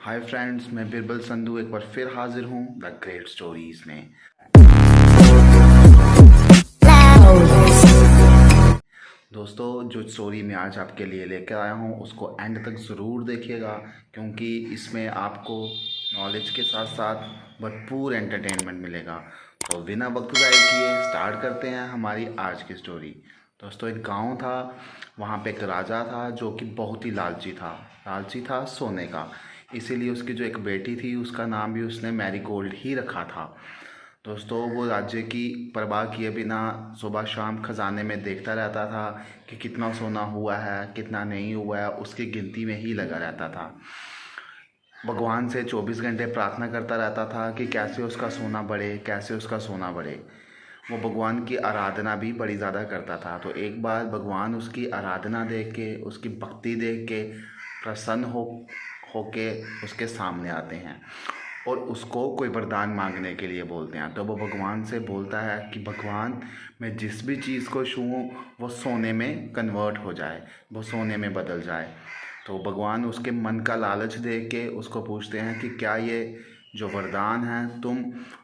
Hi friends, मैं बिरबल संधू एक बार फिर हाजिर हूँ द ग्रेट स्टोरीज में। दोस्तों, जो स्टोरी मैं आज आपके लिए लेकर आया हूँ उसको एंड तक ज़रूर देखिएगा, क्योंकि इसमें आपको नॉलेज के साथ साथ भरपूर एंटरटेनमेंट मिलेगा। तो बिना वक्त ज़ाय किए स्टार्ट करते हैं हमारी आज की स्टोरी। दोस्तों, एक गांव था। वहाँ पे एक राजा था जो कि बहुत ही लालची था सोने का। इसीलिए उसकी जो एक बेटी थी उसका नाम भी उसने मैरीगोल्ड ही रखा था। दोस्तों, वो राज्य की परवाह किए बिना सुबह शाम खजाने में देखता रहता था कि कितना सोना हुआ है कितना नहीं हुआ है, उसकी गिनती में ही लगा रहता था। भगवान से 24 घंटे प्रार्थना करता रहता था कि कैसे उसका सोना बढ़े, कैसे उसका सोना बढ़े। वो भगवान की आराधना भी बड़ी ज़्यादा करता था। तो एक बार भगवान उसकी आराधना देख के, उसकी भक्ति देख के प्रसन्न होके उसके सामने आते हैं और उसको कोई वरदान मांगने के लिए बोलते हैं। तो वो भगवान से बोलता है कि भगवान, मैं जिस भी चीज़ को छूऊं वो सोने में कन्वर्ट हो जाए, वो सोने में बदल जाए। तो भगवान उसके मन का लालच देख के उसको पूछते हैं कि क्या ये जो वरदान है तुम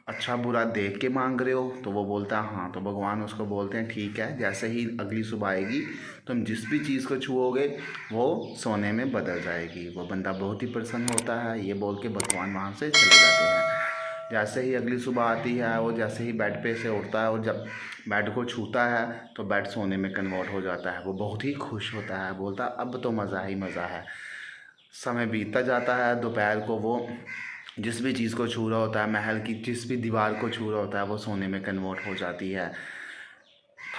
अच्छा बुरा देख के मांग रहे हो। तो वो बोलता है हाँ। तो भगवान उसको बोलते हैं ठीक है, जैसे ही अगली सुबह आएगी तुम जिस भी चीज़ को छुओगे वो सोने में बदल जाएगी। वो बंदा बहुत ही प्रसन्न होता है। ये बोल के भगवान वहाँ से चले जाते हैं। जैसे ही अगली सुबह आती है, वो जैसे ही बेड पे से उठता है और जब बेड को छूता है तो बेड सोने में कन्वर्ट हो जाता है। वो बहुत ही खुश होता है, बोलता है अब तो मज़ा ही मज़ा है। समय बीतता जाता है। दोपहर को वो जिस भी चीज़ को छू रहा होता है, महल की जिस भी दीवार को छू रहा होता है, वो सोने में कन्वर्ट हो जाती है।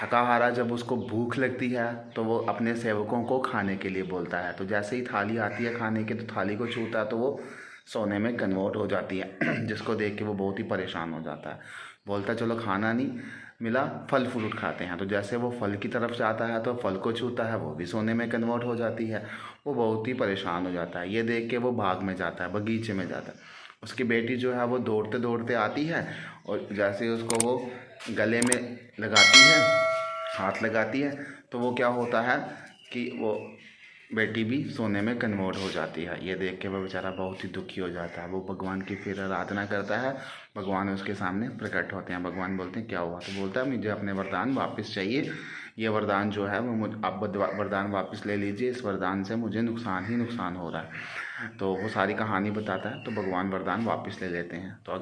थका हारा जब उसको भूख लगती है तो वो अपने सेवकों को खाने के लिए बोलता है। तो जैसे ही थाली आती है खाने की, तो थाली को छूता है तो वो सोने में कन्वर्ट हो जाती है जिसको देख के वो बहुत ही परेशान हो जाता है। बोलता है चलो खाना नहीं मिला, फल फ्रूट खाते हैं। तो जैसे वो फल की तरफ जाता है तो फल को छूता है, वो भी सोने में कन्वर्ट हो जाती है। वो बहुत ही परेशान हो जाता है। ये देख के वो बाग में जाता है, बगीचे में जाता है। उसकी बेटी जो है वो दौड़ते दौड़ते आती है और जैसे ही उसको वो गले में लगाती है, हाथ लगाती है, तो वो क्या होता है कि वो बेटी भी सोने में कन्वर्ट हो जाती है। ये देख के वो बेचारा बहुत ही दुखी हो जाता है। वो भगवान की फिर आराधना करता है। भगवान उसके सामने प्रकट होते हैं। भगवान बोलते हैं क्या हुआ। तो बोलता है मुझे अपने वरदान वापस चाहिए। ये वरदान जो है वो आप वरदान वापस ले लीजिए, इस वरदान से मुझे नुकसान ही नुकसान हो रहा है। तो वो सारी कहानी बताता है। तो भगवान वरदान वापस ले लेते हैं। तो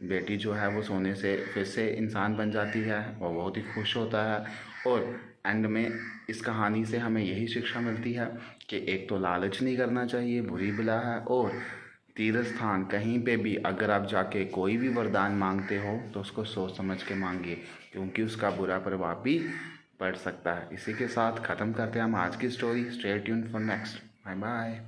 बेटी जो है वो सोने से फिर से इंसान बन जाती है। वो बहुत ही खुश होता है। और एंड में इस कहानी से हमें यही शिक्षा मिलती है कि एक तो लालच नहीं करना चाहिए, बुरी बला है। और तीर्थ स्थान कहीं पे भी अगर आप जाके कोई भी वरदान मांगते हो तो उसको सोच समझ के मांगिए, क्योंकि उसका बुरा प्रभाव भी पड़ सकता है। इसी के साथ ख़त्म करते हैं हम आज की story. Stay tuned for next. Bye bye.